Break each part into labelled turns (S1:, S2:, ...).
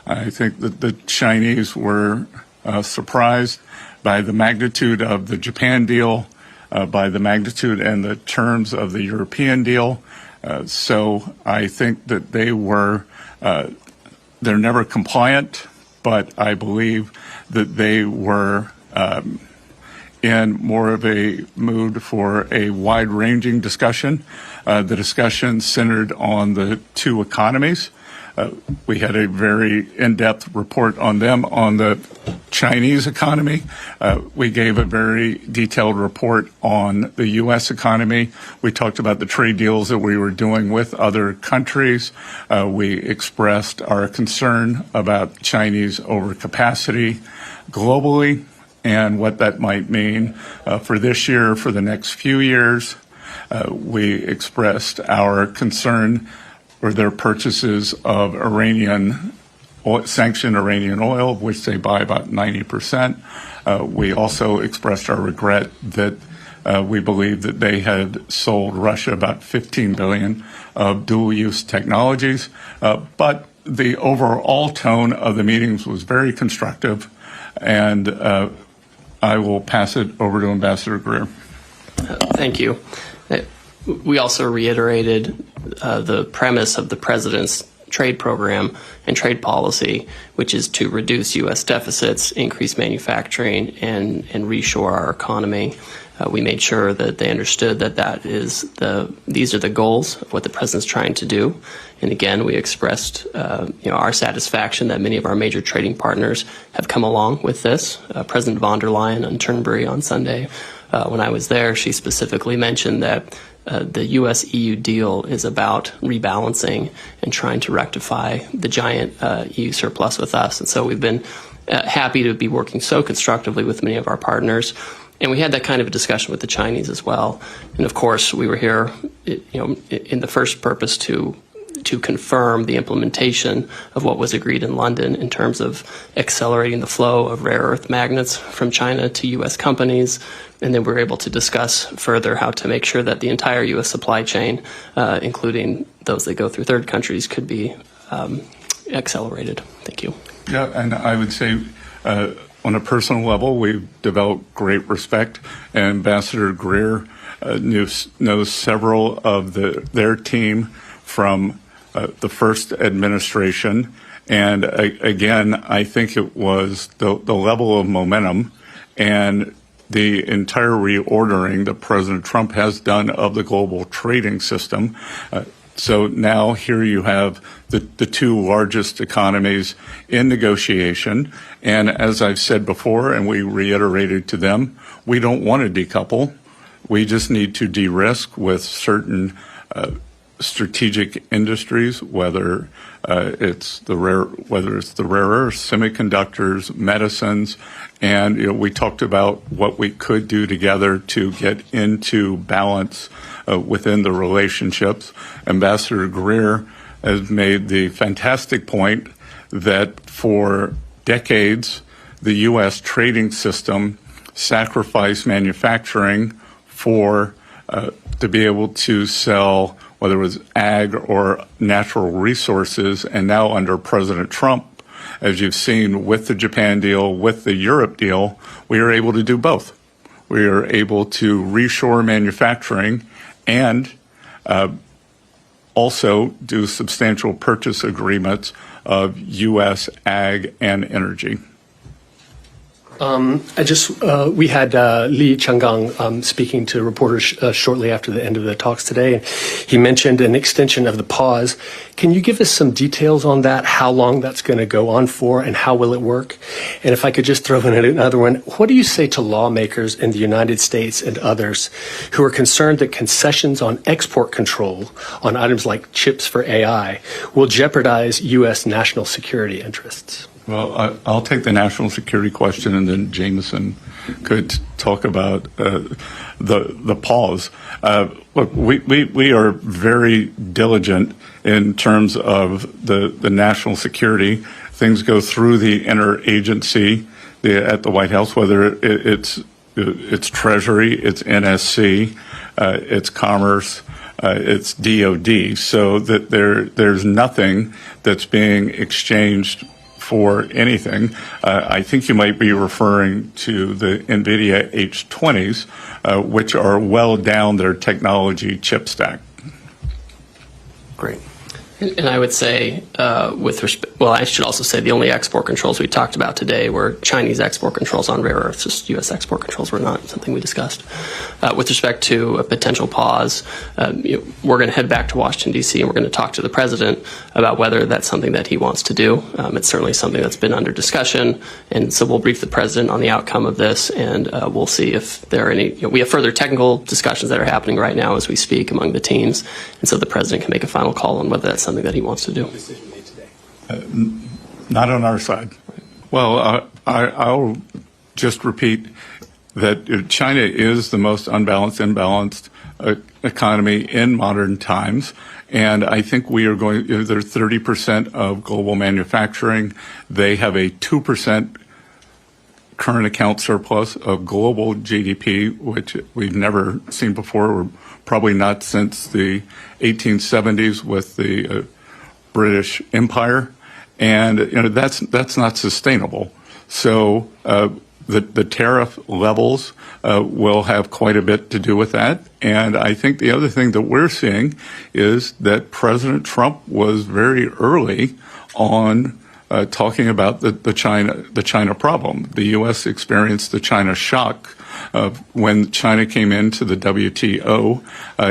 S1: I think that the Chinese were surprised by the magnitude of the Japan deal, by the magnitude and the terms of the European deal. So I think that they're never compliant, but I believe that they were in more of a mood for a wide-ranging discussion. The discussion centered on the two economies. We had a very in-depth report on them on the Chinese economy. We gave a very detailed report on the U.S. economy. We talked about the trade deals that we were doing with other countries. We expressed our concern about Chinese overcapacity globally and what that might mean for this year, for the next few years. We expressed our concern for their purchases of sanctioned Iranian oil, of which they buy about 90%. We also expressed our regret that we believe that they had sold Russia about $15 billion of dual-use technologies. But the overall tone of the meetings was very constructive, and I will pass it over to Ambassador Greer.
S2: Thank you. We also reiterated the premise of the President's trade program and trade policy, which is to reduce U.S. deficits, increase manufacturing, and reshore our economy. We made sure that they understood that these are the goals of what the President's trying to do. And again, we expressed our satisfaction that many of our major trading partners have come along with this. President von der Leyen on Turnberry on Sunday, when I was there, she specifically mentioned that the U.S.-EU deal is about rebalancing and trying to rectify the giant EU surplus with us. And so we've been happy to be working so constructively with many of our partners. And we had that kind of a discussion with the Chinese as well. And of course, we were here, in the first purpose to confirm the implementation of what was agreed in London in terms of accelerating the flow of rare earth magnets from China to U.S. companies. And then we were able to discuss further how to make sure that the entire U.S. supply chain, including those that go through third countries, could be accelerated. Thank you.
S1: Yeah, and I would say on a personal level, we've developed great respect. Ambassador Greer knows several of their team from the first administration. And again, I think it was the level of momentum and the entire reordering that President Trump has done of the global trading system. So now here you have the two largest economies in negotiation. And as I've said before, and we reiterated to them, we don't want to decouple. We just need to de-risk with certain strategic industries, whether it's the rare earths, semiconductors, medicines, and we talked about what we could do together to get into balance within the relationships. Ambassador Greer has made the fantastic point that for decades the U.S. trading system sacrificed manufacturing for to be able to sell whether it was ag or natural resources. And now under President Trump, as you've seen with the Japan deal, with the Europe deal, we are able to do both. We are able to reshore manufacturing and also do substantial purchase agreements of U.S. ag and energy.
S3: We had Li Changgang speaking to reporters shortly after the end of the talks today, and he mentioned an extension of the pause. Can you give us some details on that, how long that's going to go on for, and how will it work? And if I could just throw in another one, what do you say to lawmakers in the United States and others who are concerned that concessions on export control on items like chips for AI will jeopardize U.S. national security interests?
S1: Well, I'll take the national security question, and then Jameson could talk about the pause. Look, we are very diligent in terms of the national security. Things go through the interagency at the White House, whether it's Treasury, it's NSC, it's Commerce, it's DOD, so that there's nothing that's being exchanged for anything. I think you might be referring to the NVIDIA H20s, which are well down their technology chip stack.
S2: Great. And I would say, I should also say the only export controls we talked about today were Chinese export controls on rare earths. Just U.S. export controls were not something we discussed. With respect to a potential pause, we're going to head back to Washington, D.C., and we're going to talk to the president about whether that's something that he wants to do. It's certainly something that's been under discussion, and so we'll brief the president on the outcome of this, and we'll see if there are any. We have further technical discussions that are happening right now as we speak among the teams, and so the president can make a final call on whether that's something that he wants to do.
S3: Decision made today.
S1: Not on our side. Well, I'll just repeat that China is the most imbalanced economy in modern times. And I think we are going, they're 30% of global manufacturing. They have a 2% current account surplus of global GDP, which we've never seen before, or probably not since the 1870s with the British Empire. And that's not sustainable. So the tariff levels will have quite a bit to do with that. And I think the other thing that we're seeing is that President Trump was very early on talking about the China problem. The U.S. experienced the China shock when China came into the WTO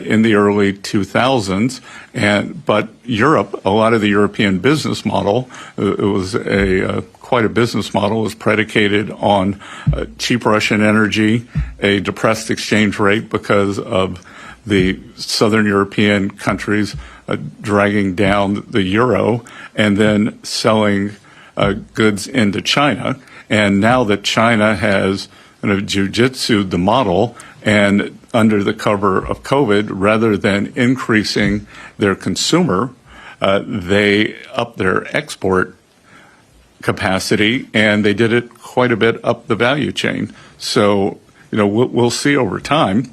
S1: in the early 2000s, but Europe, a lot of the European business model, it was quite a business model, was predicated on cheap Russian energy, a depressed exchange rate because of the southern European countries dragging down the euro and then selling goods into China. And now that China has jiu-jitsu'd the model, and under the cover of COVID, rather than increasing their consumer, they upped their export capacity, and they did it quite a bit up the value chain. So, we'll see over time.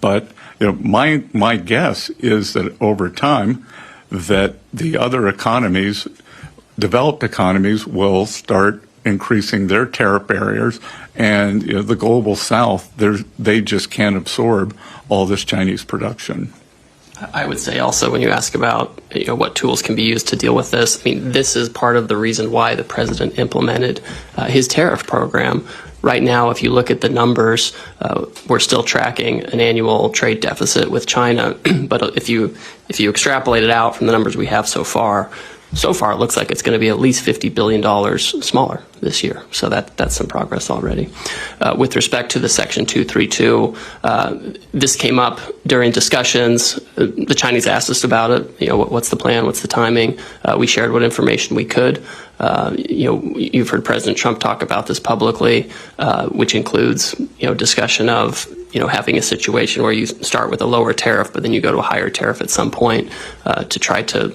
S1: But my guess is that over time, that the other economies, developed economies, will start increasing their tariff barriers, and the global South, they just can't absorb all this Chinese production.
S2: I would say also, when you ask about what tools can be used to deal with this, this is part of the reason why the president implemented his tariff program. Right now, if you look at the numbers, we're still tracking an annual trade deficit with China. But if you extrapolate it out from the numbers we have so far it looks like it's going to be at least $50 billion smaller this year. So that's some progress already. With respect to the Section 232, this came up during discussions. The Chinese asked us about it. What's the plan? What's the timing? We shared what information we could. You've heard President Trump talk about this publicly, which includes, discussion of, having a situation where you start with a lower tariff, but then you go to a higher tariff at some point to try to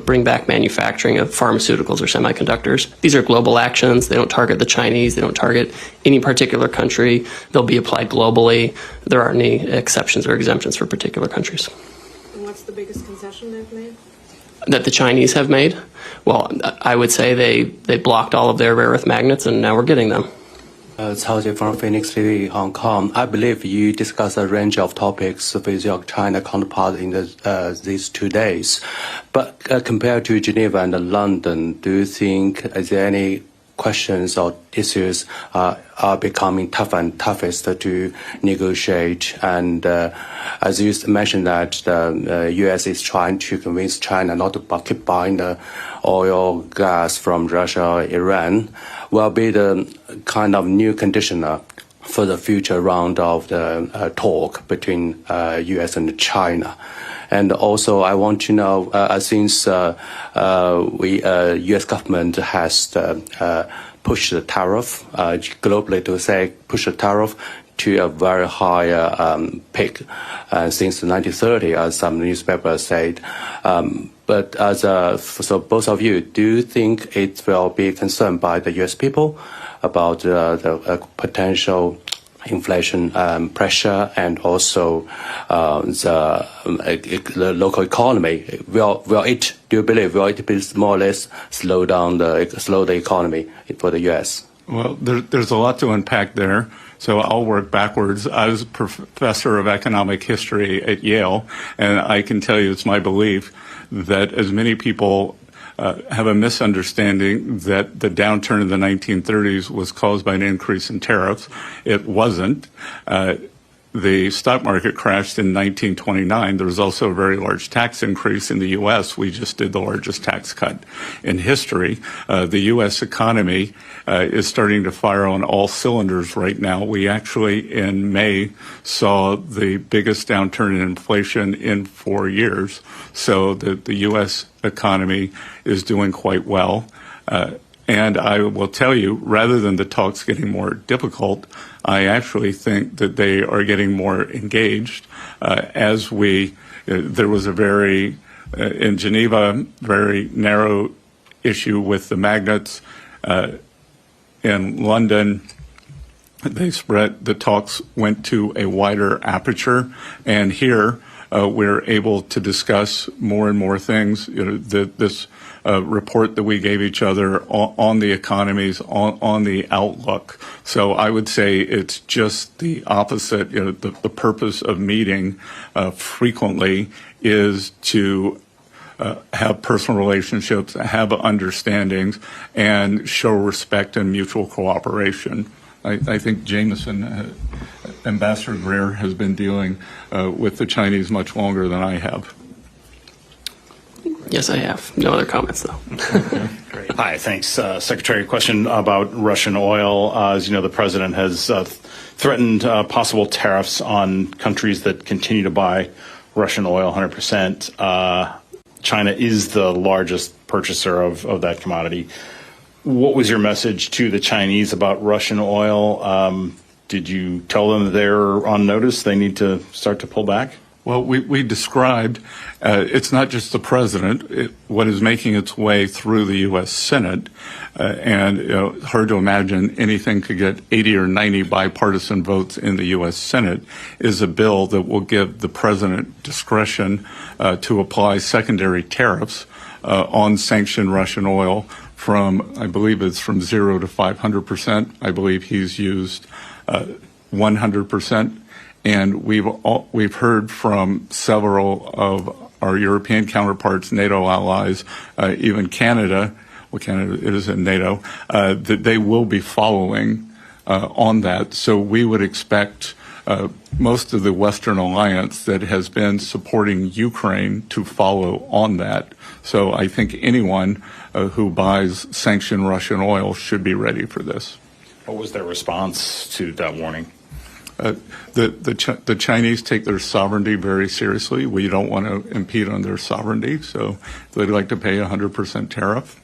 S2: bring back manufacturing of pharmaceuticals or semiconductors. These are global actions. They don't target the Chinese. They don't target any particular country. They'll be applied globally. There aren't any exceptions or exemptions for particular countries.
S4: And what's the biggest concession they've made?
S2: That the Chinese have made? Well, I would say they blocked all of their rare earth magnets, and now we're getting them.
S5: Cao Jie from Phoenix TV, Hong Kong. I believe you discussed a range of topics with your China counterpart in these 2 days. But compared to Geneva and London, do you think is there any questions or issues are becoming tougher and toughest to negotiate? And as you mentioned that the U.S. is trying to convince China not to keep buying the oil, gas from Russia or Iran, will be the kind of new conditioner for the future round of the talk between U.S. and China. And also, I want to know, since U.S. government has pushed the tariff globally, to say push the tariff to a very high peak since 1930, as some newspapers said. But so both of you, do you think it will be concerned by the U.S. people about the potential inflation pressure and also the local economy. Do you believe will it be more or less slow the economy for the U.S.?
S1: Well, there's a lot to unpack there. So I'll work backwards. I was a professor of economic history at Yale, and I can tell you it's my belief that as many people have a misunderstanding that the downturn in the 1930s was caused by an increase in tariffs. It wasn't. The stock market crashed in 1929. There was also a very large tax increase in the U.S. We just did the largest tax cut in history. The U.S. economy is starting to fire on all cylinders right now. We actually, in May, saw the biggest downturn in inflation in 4 years. So the U.S. economy is doing quite well. And I will tell you, rather than the talks getting more difficult, I actually think that they are getting more engaged. There was a in Geneva, very narrow issue with the magnets. In London, the talks went to a wider aperture. And here, we're able to discuss more and more things. This report that we gave each other on the economies, on the outlook. So I would say it's just the opposite. The purpose of meeting frequently is to have personal relationships, have understandings, and show respect and mutual cooperation. I think Jameson, Ambassador Greer, has been dealing with the Chinese much longer than I have.
S2: Yes, I have. No other comments, though.
S6: Great. Hi, thanks. Secretary, question about Russian oil. As you know, the president has threatened possible tariffs on countries that continue to buy Russian oil 100%. China is the largest purchaser of that commodity. What was your message to the Chinese about Russian oil? Did you tell them that they're on notice, they need to start to pull back?
S1: Well, we described, it's not just the president, what is making its way through the U.S. Senate, and hard to imagine anything could get 80 or 90 bipartisan votes in the U.S. Senate, is a bill that will give the president discretion to apply secondary tariffs on sanctioned Russian oil from, I believe it's from 0 to 500%. I believe he's used 100%. And we've heard from several of our European counterparts, NATO allies, even Canada, well, Canada is in NATO, that they will be following on that. So we would expect most of the Western alliance that has been supporting Ukraine to follow on that. So I think anyone who buys sanctioned Russian oil should be ready for this.
S6: What was their response to that warning?
S1: The Chinese take their sovereignty very seriously. We don't want to impede on their sovereignty, so they'd like to pay 100% tariff.